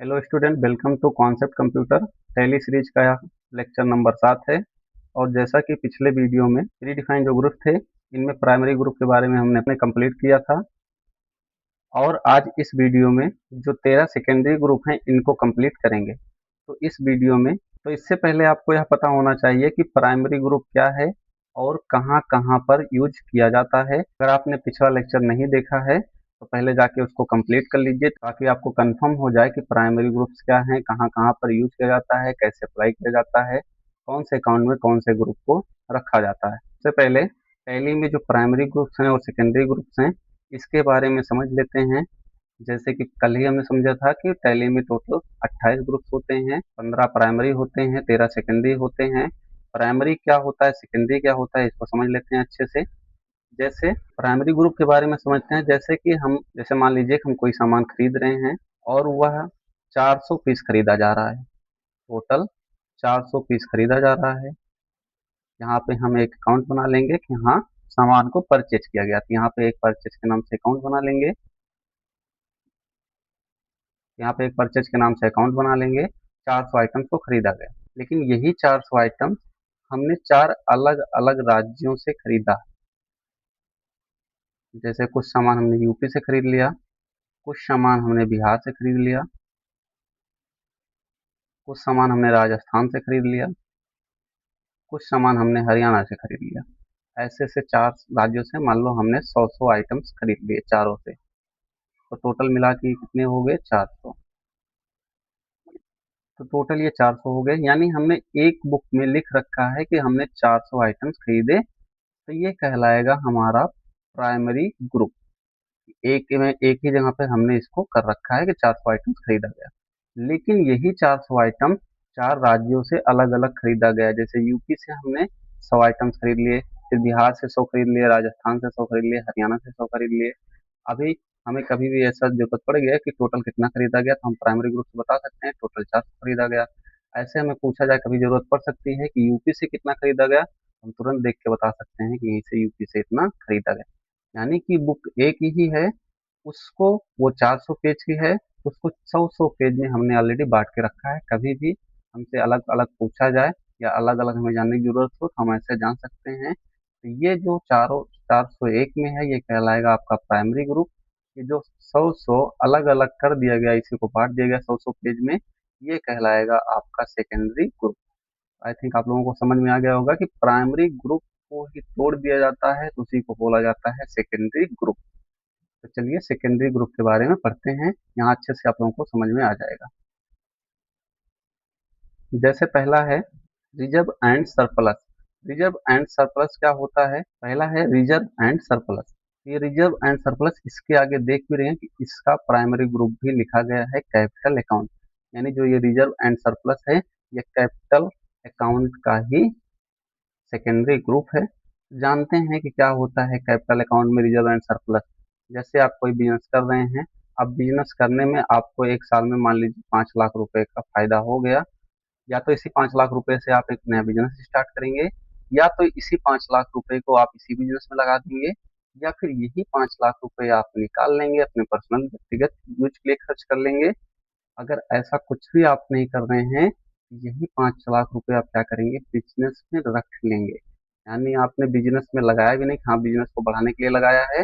Hello student, welcome to concept computer Tally series का lecture number 7 है। और जैसा कि पिछले वीडियो में प्री डिफाइंड जो ग्रुप थे, इनमें प्राइमरी ग्रुप के बारे में हमने अपने कंप्लीट किया था। और आज इस वीडियो में जो 13 सेकेंडरी ग्रुप हैं इनको कंप्लीट करेंगे। तो इस वीडियो में इससे पहले आपको यह पता होना चाहिए कि प्राइमरी ग्रुप क्या है और कहाँ कहाँ पर यूज किया जाता है। अगर आपने पिछला लेक्चर नहीं देखा है तो पहले जाके उसको कंप्लीट कर लीजिए, ताकि आपको कंफर्म हो जाए कि प्राइमरी ग्रुप्स क्या हैं, कहाँ कहाँ पर यूज किया जाता है, कैसे अप्लाई किया जाता है, कौन से अकाउंट में कौन से ग्रुप को रखा जाता है। सबसे पहले टैली में जो प्राइमरी ग्रुप्स हैं और सेकेंडरी ग्रुप्स हैं, इसके बारे में समझ लेते हैं। जैसे कि कल ही हमने समझा था कि टैली में टोटल 28 ग्रुप्स होते हैं, 15 प्राइमरी होते हैं, 13 सेकेंडरी होते हैं। प्राइमरी क्या होता है, सेकेंडरी क्या होता है, इसको समझ लेते हैं अच्छे से। जैसे प्राइमरी ग्रुप के बारे में समझते हैं। जैसे मान लीजिए कि हम कोई सामान खरीद रहे हैं और वह 400 पीस खरीदा जा रहा है। टोटल 400 पीस खरीदा जा रहा है। यहाँ पे हम एक अकाउंट बना लेंगे कि हाँ, सामान को परचेज किया गया, तो यहाँ पे एक परचेज के नाम से अकाउंट बना लेंगे। यहाँ पे एक परचेज के नाम से अकाउंट बना लेंगे। 400 आइटम्स को खरीदा गया, लेकिन यही 400 आइटम्स हमने 4 अलग अलग राज्यों से खरीदा। जैसे कुछ सामान हमने यूपी से खरीद लिया, कुछ सामान हमने बिहार से खरीद लिया, कुछ सामान हमने राजस्थान से खरीद लिया, कुछ सामान हमने हरियाणा से खरीद लिया। ऐसे से 4 राज्यों से मान लो हमने 100 आइटम्स खरीद लिए चारों से, तो टोटल मिला के कितने हो गए, 400। तो टोटल ये 400 हो गए, यानी हमने एक बुक में लिख रखा है कि हमने 400 आइटम्स खरीदे। तो ये कहलाएगा हमारा प्राइमरी ग्रुप। एक ही जगह पर हमने इसको कर रखा है कि 400 आइटम्स खरीदा गया। लेकिन यही 400 आइटम 4 राज्यों से अलग अलग खरीदा गया। जैसे यूपी से हमने 100 आइटम्स खरीद लिए, फिर बिहार से 100 खरीद लिए, राजस्थान से 100 खरीद लिए, हरियाणा से 100 खरीद लिए। अभी हमें कभी भी ऐसा जरूरत पड़ गया कि टोटल कितना खरीदा गया, तो हम प्राइमरी ग्रुप से बता सकते हैं टोटल 400 खरीदा गया। ऐसे हमें पूछा जाए, कभी जरूरत पड़ सकती है कि यूपी से कितना खरीदा गया, हम तुरंत देख के बता सकते हैं कि यहीं से यूपी से इतना खरीदा गया। यानी कि बुक एक ही है, उसको वो 400 पेज की है, उसको 100 पेज में हमने ऑलरेडी बांट के रखा है। कभी भी हमसे अलग अलग पूछा जाए या अलग अलग हमें जानने की जरूरत हो तो हम ऐसे जान सकते हैं। तो ये जो चारों 401 में है, ये कहलाएगा आपका प्राइमरी ग्रुप। ये जो 100 अलग अलग कर दिया गया, इसी को बांट दिया गया 100 पेज में, ये कहलाएगा आपका सेकेंडरी ग्रुप। आई थिंक आप लोगों को समझ में आ गया होगा कि प्राइमरी ग्रुप को ही तोड़ दिया जाता है तो उसी को बोला जाता है सेकेंडरी ग्रुप। तो चलिए सेकेंडरी ग्रुप के बारे में पढ़ते हैं, यहाँ अच्छे से आप लोगों को समझ में आ जाएगा। जैसे पहला है reserve and surplus. Reserve and surplus क्या होता है, पहला है रिजर्व एंड सरप्लस। ये रिजर्व एंड सरप्लस, इसके आगे देख भी रहे हैं कि इसका प्राइमरी ग्रुप भी लिखा गया है कैपिटल अकाउंट। यानी जो ये रिजर्व एंड सरप्लस है, ये कैपिटल अकाउंट का ही सेकेंडरी ग्रुप है। जानते हैं कि क्या होता है कैपिटल अकाउंट में रिजर्व एंड सरप्लस। जैसे आप कोई बिजनेस कर रहे हैं, अब बिजनेस करने में आपको एक साल में मान लीजिए 5 लाख रुपए का फायदा हो गया। या तो इसी 5 लाख रुपए से आप एक नया बिजनेस स्टार्ट करेंगे, या तो इसी 5 लाख रुपए को आप इसी बिजनेस में लगा देंगे, या फिर यही 5 लाख रुपए आप निकाल लेंगे अपने पर्सनल व्यक्तिगत यूज के लिए खर्च कर लेंगे। अगर ऐसा कुछ भी आप नहीं कर रहे हैं, यही 5 लाख रुपए आप क्या करेंगे, बिजनेस में रख लेंगे। यानी आपने बिजनेस में लगाया भी नहीं, हाँ बिजनेस को बढ़ाने के लिए लगाया है,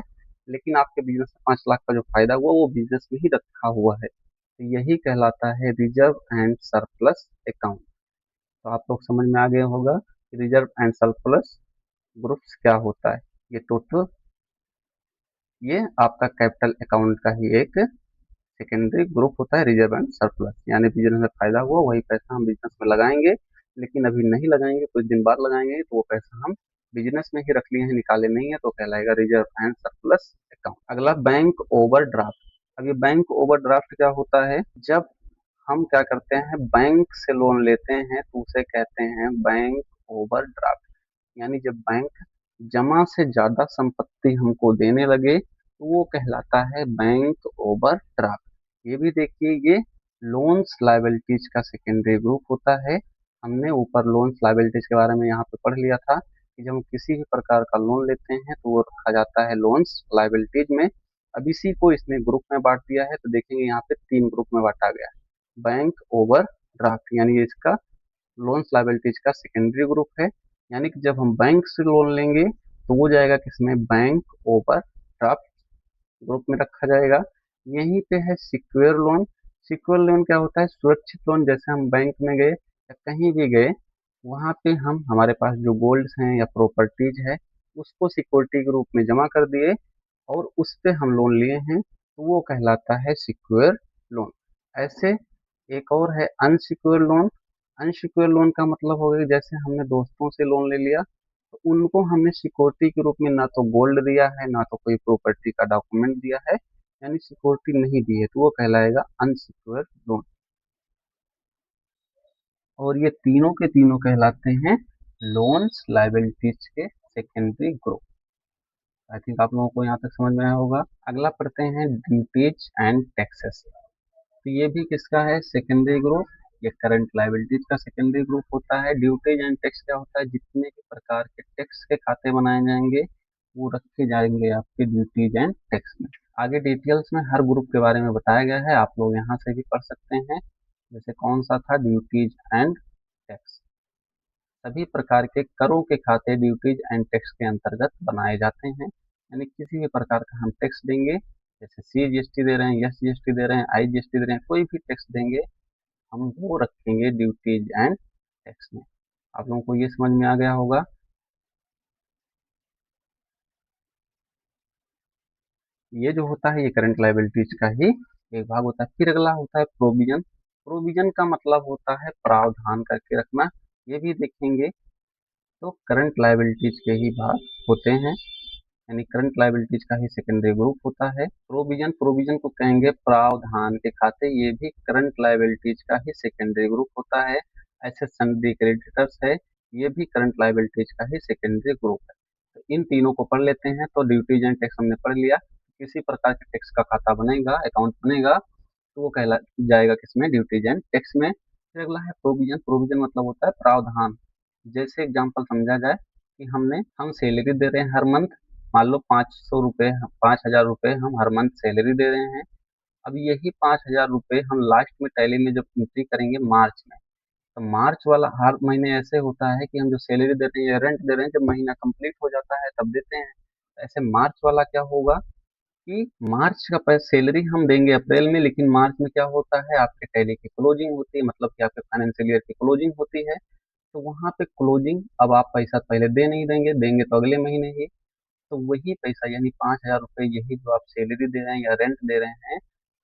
लेकिन आपके बिजनेस में 5 लाख का जो फायदा हुआ वो बिजनेस में ही रखा हुआ है। तो यही कहलाता है रिजर्व एंड सरप्लस अकाउंट। तो आप लोग समझ में आ गया होगा कि रिजर्व एंड सरप्लस ग्रुप्स क्या होता है। ये टोटल, ये आपका कैपिटल अकाउंट का ही एक सेकेंडरी ग्रुप होता है, रिजर्व एंड सरप्लस। यानी बिजनेस में फायदा हुआ, वही पैसा हम बिजनेस में लगाएंगे, लेकिन अभी नहीं लगाएंगे, कुछ दिन बाद लगाएंगे, तो वो पैसा हम बिजनेस में ही रख लिए हैं, निकाले नहीं है, तो कहलाएगा रिजर्व एंड सरप्लस अकाउंट। अगला बैंक ओवरड्राफ्ट। अब ये बैंक ओवरड्राफ्ट क्या होता है, जब हम क्या करते हैं, बैंक से लोन लेते हैं तो उसे कहते हैं बैंक ओवरड्राफ्ट। यानी जब बैंक जमा से ज्यादा संपत्ति हमको देने लगे तो वो कहलाता है बैंक ओवरड्राफ्ट। ये भी देखिए, ये लोन्स लाइबिलिटीज का सेकेंडरी ग्रुप होता है। हमने ऊपर लोन्स लाइबिलिटीज के बारे में यहाँ पे पढ़ लिया था कि जब हम किसी भी प्रकार का लोन लेते हैं तो वो रखा जाता है लोन्स लाइबिलिटीज में। अब इसी को इसने ग्रुप में बांट दिया है, तो देखेंगे यहाँ पे 3 ग्रुप में बांटा गया है। बैंक ओवर ड्राफ्ट, यानी ये इसका लोन्स लायबिलिटीज का सेकेंडरी ग्रुप है। यानी कि जब हम बैंक से लोन लेंगे तो वो जाएगा किसमें, बैंक ओवर ड्राफ्ट ग्रुप में रखा जाएगा। यहीं पे है सिक्योर लोन। सिक्योर लोन क्या होता है, सुरक्षित लोन। जैसे हम बैंक में गए या कहीं भी गए, वहां पे हम हमारे पास जो गोल्ड्स हैं या प्रॉपर्टीज है उसको सिक्योरिटी के रूप में जमा कर दिए और उस पे हम लोन लिए हैं, तो वो कहलाता है सिक्योर लोन। ऐसे एक और है अनसिक्योर लोन। अनसिक्योर लोन का मतलब हो गया जैसे हमने दोस्तों से लोन ले लिया, तो उनको हमने सिक्योरिटी के रूप में ना तो गोल्ड दिया है ना तो कोई प्रॉपर्टी का डॉक्यूमेंट दिया है, यानी सिक्योरिटी नहीं दी है, तो वो कहलाएगा अनसिक्योर लोन। और ये तीनों के तीनों कहलाते हैं लोन्स लायबिलिटीज के सेकेंडरी ग्रुप। आई थिंक आप लोगों को यहाँ तक समझ में आया होगा। अगला पढ़ते हैं ड्यूटीज एंड टैक्सेस। तो ये भी किसका है, सेकेंडरी ग्रुप। ये करंट लायबिलिटीज का सेकेंडरी ग्रुप होता है। ड्यूटीज एंड टैक्स क्या होता है, जितने भी प्रकार के टैक्स के खाते बनाए जाएंगे वो रखे जाएंगे आपके ड्यूटीज एंड टैक्स में। आगे डिटेल्स में हर ग्रुप के बारे में बताया गया है, आप लोग यहाँ से भी पढ़ सकते हैं। जैसे कौन सा था, ड्यूटीज एंड टैक्स। सभी प्रकार के करों के खाते ड्यूटीज एंड टैक्स के अंतर्गत बनाए जाते हैं। यानी किसी भी प्रकार का हम टैक्स देंगे, जैसे CGST दे रहे हैं, SGST दे रहे हैं, IGST दे रहे हैं, कोई भी टैक्स देंगे हम वो रखेंगे ड्यूटीज एंड टैक्स में। आप लोगों को ये समझ में आ गया होगा। ये जो होता है ये करंट लायबिलिटीज का ही एक भाग होता है। फिर अगला होता है प्रोविजन। प्रोविजन का मतलब होता है प्रावधान करके रखना, ये भी देखेंगे। तो करंट लायबिलिटीज के ही भाग होते हैं, यानी करंट लायबिलिटीज का ही सेकेंडरी ग्रुप होता है। प्रोविजन, प्रोविजन को कहेंगे प्रावधान के खाते, ये भी करंट लायबिलिटीज का ही सेकेंडरी ग्रुप होता है। ऐसे सन्डी क्रेडिटर्स है, ये भी करंट लायबिलिटीज का ही सेकेंडरी ग्रुप है। तो इन तीनों को पढ़ लेते हैं। तो ड्यूटीज एंड टैक्स हमने पढ़ लिया, किसी प्रकार के टैक्स का खाता बनेगा, अकाउंट बनेगा, तो वो कहला जाएगा किसमें, ड्यूटीज एंड टैक्स में। फिर अगला है प्रोविजन। प्रोविजन मतलब होता है प्रावधान। जैसे एग्जाम्पल समझा जाए कि हम सैलरी दे रहे हैं हर मंथ, मान लो 500 रुपये, 5,000 रुपये हम हर मंथ सैलरी दे रहे हैं। अब यही 5,000 रुपये हम लास्ट में टैली में जब एंट्री करेंगे मार्च में, तो मार्च वाला हर महीने ऐसे होता है कि हम जो सैलरी दे रहे हैं या रेंट दे रहे हैं, जब महीना कंप्लीट हो जाता है तब देते हैं। ऐसे मार्च वाला क्या होगा कि मार्च का पैसा सैलरी हम देंगे अप्रैल में, लेकिन मार्च में क्या होता है, आपके टैली की क्लोजिंग होती है, मतलब कि आपके फाइनेंशियल ईयर की क्लोजिंग होती है। तो वहां पे क्लोजिंग, अब आप पैसा पहले दे नहीं देंगे, देंगे तो अगले महीने ही। तो वही पैसा यानी 5,000 रुपये, यही जो आप सैलरी दे रहे हैं या रेंट दे रहे हैं,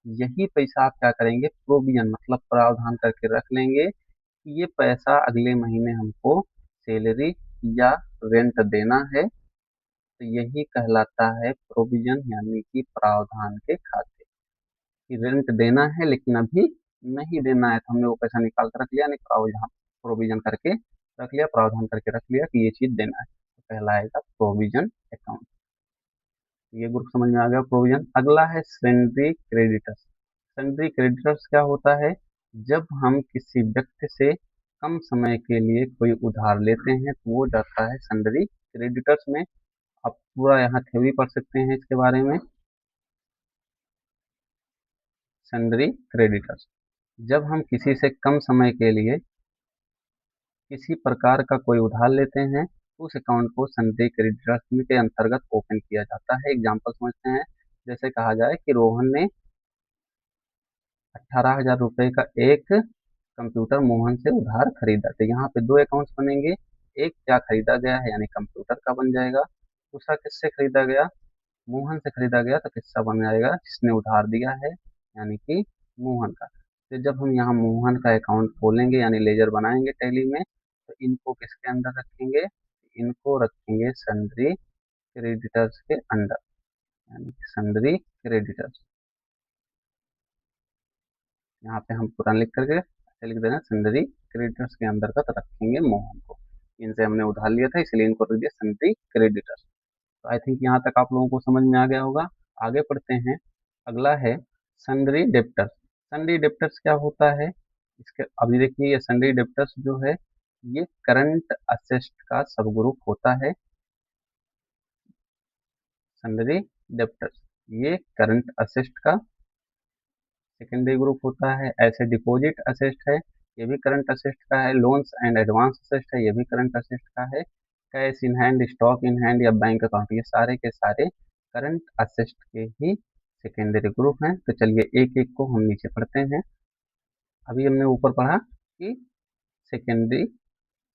यही पैसा आप क्या करेंगे, प्रोविजन मतलब प्रावधान करके रख लेंगे कि ये पैसा अगले महीने हमको सैलरी या रेंट देना है। तो यही कहलाता है प्रोविजन, यानी कि प्रावधान के खाते। कि रेंट देना है लेकिन अभी नहीं देना है, तो हमने वो पैसा निकाल कर रख लिया, नहीं प्रावधान प्रोविजन करके रख लिया, प्रावधान करके रख लिया कि ये चीज देना है, तो कहलाएगा प्रोविजन अकाउंट। ये ग्रुप समझ में आ गया प्रोविजन। अगला है सन्ड्री क्रेडिटर्स। सन्ड्री क्रेडिटर्स क्या होता है, जब हम किसी व्यक्ति से कम समय के लिए कोई उधार लेते हैं तो वो जाता है सन्ड्री क्रेडिटर्स में। आप पूरा यहाँ थ्योरी पढ़ सकते हैं इसके बारे में। सन्ड्री क्रेडिटर्स, जब हम किसी से कम समय के लिए किसी प्रकार का कोई उधार लेते हैं, उस अकाउंट को सन्ड्री क्रेडिटर्स के अंतर्गत ओपन किया जाता है। एग्जाम्पल समझते हैं। जैसे कहा जाए कि रोहन ने 18,000 रुपये का एक कंप्यूटर मोहन से उधार खरीदा, तो यहाँ पे दो अकाउंट्स बनेंगे। एक क्या खरीदा गया है यानी कंप्यूटर का बन जाएगा, दूसरा किससे खरीदा गया, मोहन से खरीदा गया, तो किसका बन जाएगा, जिसने उधार दिया है यानी कि मोहन का। तो जब हम यहाँ मोहन का अकाउंट खोलेंगे यानी लेजर बनाएंगे टैली में, तो इनको किसके अंदर रखेंगे, इनको रखेंगे सन्ड्री क्रेडिटर्स के अंदर, यानी कि सन्ड्री क्रेडिटर्स। यहाँ पे हम पूरा लिख करके ऐसे लिख देना, सन्ड्री क्रेडिटर्स के अंतर्गत रखेंगे मोहन को, इनसे हमने उधार लिया था इसलिए इनको रख दिया सन्ड्री क्रेडिटर्स। तो आई थिंक यहाँ तक आप लोगों को समझ में आ गया होगा। आगे पढ़ते हैं। अगला है सन्ड्री डेप्टर्स। सन्ड्री डेप्टर्स क्या होता है, इसके अभी देखिए, ये सन्ड्री डेप्टर्स जो है ये करंट असेट्स का सब ग्रुप होता है। सन्ड्री डेप्टर्स ये करंट असेट्स का सेकेंडरी ग्रुप होता है। ऐसे डिपॉजिट असेस्ट है, ये भी करंट असेस्ट का है। लोन्स एंड एडवांस असेस्ट है, ये भी करंट असेस्ट का है। Cash in hand, stock in hand या बैंक अकाउंट, ये सारे के सारे करंट असेस्ट के ही सेकेंडरी ग्रुप हैं। तो चलिए एक एक को हम नीचे पढ़ते हैं। अभी हमने ऊपर पढ़ा कि सेकेंडरी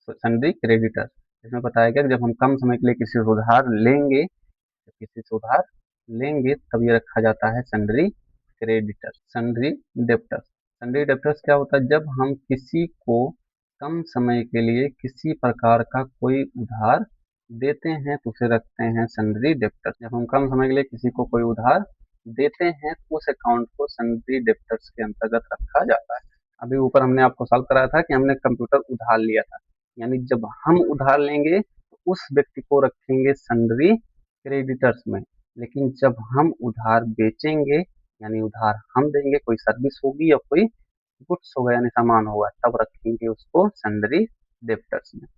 सन्ड्री क्रेडिटर, इसमें बताया गया कि जब हम कम समय के लिए किसी से उधार लेंगे, तब ये रखा जाता है sundry creditor. Sundry debtors, sundry debtors क्या होता है? जब हम किसी को कम समय के लिए किसी प्रकार का कोई उधार देते हैं तो उसे रखते हैं सन्ड्री डेप्टर्स। जब हम कम समय के लिए किसी को कोई उधार देते हैं तो उस अकाउंट को सन्ड्री डेप्टर्स के अंतर्गत रखा जाता है। अभी ऊपर हमने आपको सॉल्व कराया था कि हमने कंप्यूटर उधार लिया था, यानी जब हम उधार लेंगे तो उस व्यक्ति को रखेंगे सन्ड्री क्रेडिटर्स में, लेकिन जब हम उधार बेचेंगे यानी उधार हम देंगे, कोई सर्विस होगी या कोई गुड्स होगा यानी सामान होगा, तब रखेंगे उसको सन्ड्री डेप्टर्स में।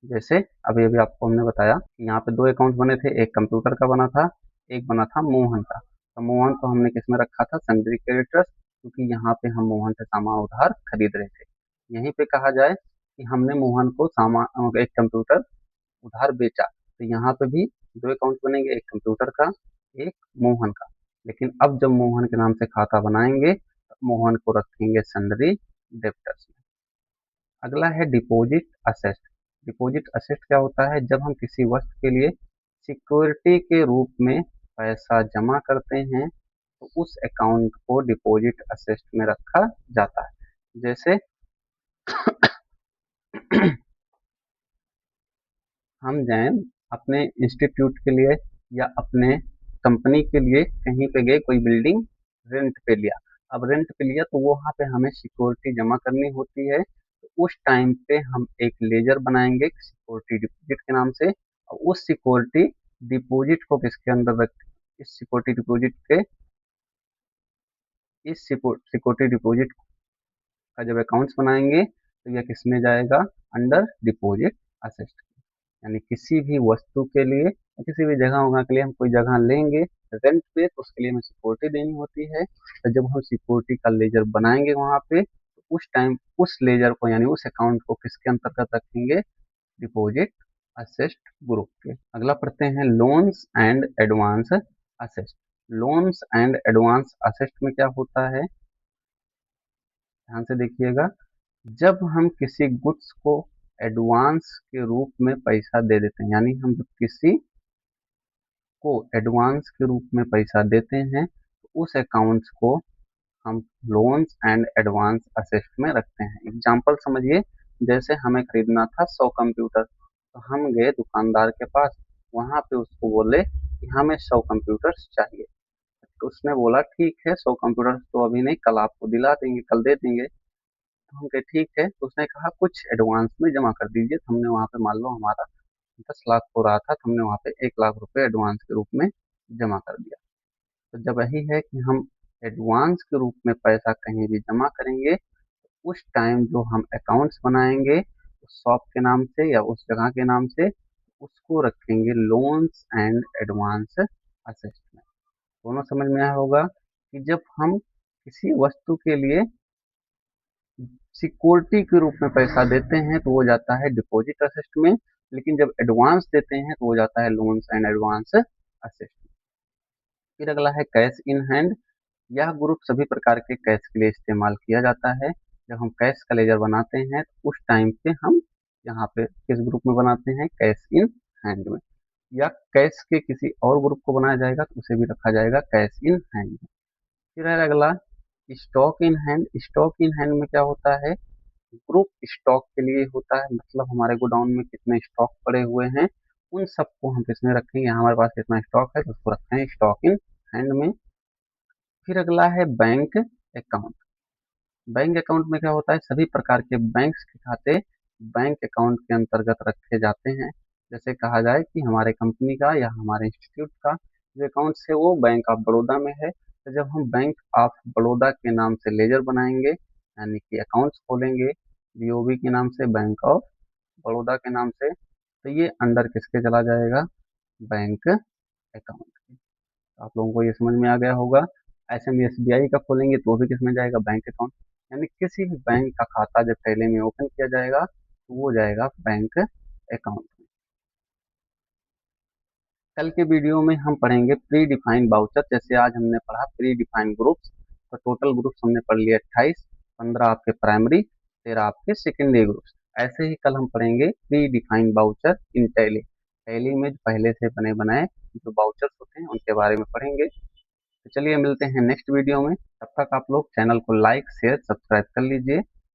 जैसे अभी अभी आपको हमने बताया कि यहाँ पे दो अकाउंट बने थे, एक कंप्यूटर का बना था, एक बना था मोहन का। तो मोहन को हमने किसमें रखा था? सन्ड्री क्रेडिटर्स, क्योंकि यहाँ पे हम मोहन से सामान उधार खरीद रहे थे। यहीं पे कहा जाए कि हमने मोहन को सामान एक कंप्यूटर उधार बेचा, तो यहाँ पे भी दो अकाउंट बनेंगे, एक कंप्यूटर का, एक मोहन का। लेकिन अब जब मोहन के नाम से खाता बनाएंगे तो मोहन को रखेंगे सन्ड्री डेप्टर्स में। अगला है डिपॉजिट असेस्ट। डिपॉजिट असेस्ट क्या होता है? जब हम किसी वस्तु के लिए सिक्योरिटी के रूप में पैसा जमा करते हैं तो उस अकाउंट को डिपॉजिट असेस्ट में रखा जाता है। जैसे हम जाएं अपने इंस्टीट्यूट के लिए या अपने कंपनी के लिए कहीं पे गए, कोई बिल्डिंग रेंट पे लिया। अब रेंट पे लिया तो वहाँ पे हमें सिक्योरिटी जमा करनी होती है, तो उस टाइम पे हम एक लेजर बनाएंगे सिक्योरिटी डिपॉजिट के नाम से, और उस सिक्योरिटी डिपॉजिट को किसके अंदर रख इस सिक्योरिटी डिपॉजिट के इस सिक्योरिटी डिपॉजिट का जब अकाउंट्स बनाएंगे तो यह किसमें जाएगा? Under deposit asset. यानी किसी भी वस्तु के लिए किसी भी जगह वगह के लिए हम कोई जगह लेंगे रेंट पे तो उसके लिए हमें सिक्योरिटी देनी होती है। तो जब हम सिक्योरिटी का लेजर बनाएंगे वहां पे तो उस टाइम उस लेजर को यानी उस अकाउंट को किसके अंतर्गत रखेंगे? डिपॉजिट असेस्ट ग्रुप के। अगला पढ़ते हैं loans and advance asset. Loans and advance asset में क्या होता है? ध्यान से देखिएगा। जब हम किसी गुड्स को एडवांस के रूप में पैसा दे देते हैं, यानी हम जब किसी को एडवांस के रूप में पैसा देते हैं तो उस अकाउंट्स को हम लोन्स एंड एडवांस असेस्ट में रखते हैं। एग्जांपल समझिए, जैसे हमें खरीदना था 100 कंप्यूटर, तो हम गए दुकानदार के पास, वहां पे उसको बोले कि हमें 100 कंप्यूटर्स चाहिए। तो उसने बोला ठीक है, 100 कंप्यूटर्स तो अभी नहीं, कल आपको दिला देंगे, कल दे देंगे। तो हम कहे ठीक है। तो उसने कहा कुछ एडवांस में जमा कर दीजिए। तो हमने वहां पे मान लो हमारा 10 लाख हो रहा था, तो हमने वहां पे 1 लाख रुपए एडवांस के रूप में जमा कर दिया। तो जब यही है कि हम एडवांस के रूप में पैसा कहीं भी जमा करेंगे तो उस टाइम जो हम अकाउंट्स बनाएंगे उस शॉप के नाम से या उस जगह के नाम से, उसको रखेंगे लोन्स एंड एडवांस असेस्ट में। दोनों समझ में आया होगा कि जब हम किसी वस्तु के लिए सिक्योरिटी के रूप में पैसा देते हैं तो वो जाता है डिपॉजिट असेस्ट में, लेकिन जब एडवांस देते हैं तो वो जाता है लोन्स एंड एडवांस असेस्ट में। फिर अगला है कैश इन हैंड। यह ग्रुप सभी प्रकार के कैश के लिए इस्तेमाल किया जाता है। जब हम कैश का लेजर बनाते हैं तो उस टाइम पे हम यहाँ पे किस ग्रुप में बनाते हैं? कैश इन हैंड में। या कैश के किसी और ग्रुप को बनाया जाएगा तो उसे भी रखा जाएगा कैश इन हैंड में। फिर है अगला stock in hand. Stock in hand में क्या होता है? ग्रुप स्टॉक के लिए होता है, मतलब हमारे गोडाउन में कितने स्टॉक पड़े हुए हैं उन सबको हम किसमें रखेंगे, हमारे पास कितना स्टॉक है तो उसको रखते हैं स्टॉक इन हैंड में। फिर अगला है बैंक अकाउंट। बैंक अकाउंट में क्या होता है? सभी प्रकार के बैंक्स के खाते बैंक अकाउंट के अंतर्गत रखे जाते हैं। जैसे कहा जाए कि हमारे कंपनी का या हमारे इंस्टीट्यूट का जो अकाउंट है वो बैंक ऑफ बड़ौदा में है, तो जब हम बैंक ऑफ बड़ौदा के नाम से लेजर बनाएंगे यानी कि अकाउंट्स खोलेंगे बीओबी के नाम से, बैंक ऑफ बड़ौदा के नाम से, तो ये अंडर किसके चला जाएगा? बैंक अकाउंट के। तो आप लोगों को ये समझ में आ गया होगा। ऐसे में एसबीआई का खोलेंगे तो वो भी किसमें जाएगा, बैंक अकाउंट। यानी किसी भी बैंक का खाता जब टैली में ओपन किया जाएगा तो वो जाएगा बैंक अकाउंट में। कल के वीडियो में हम पढ़ेंगे प्री डिफाइंड बाउचर। जैसे आज हमने पढ़ा प्री डिफाइंड ग्रुप्स, तो टोटल ग्रुप्स हमने पढ़ लिए 28, 15 आपके प्राइमरी, 13 आपके सेकेंडरी ग्रुप्स। ऐसे ही कल हम पढ़ेंगे प्री डिफाइंड बाउचर इन टैली। टैली में जो पहले से बने बनाए जो बाउचर्स होते हैं उनके बारे में पढ़ेंगे। तो चलिए मिलते हैं नेक्स्ट वीडियो में। तब तक आप लोग चैनल को लाइक शेयर सब्सक्राइब कर लीजिए।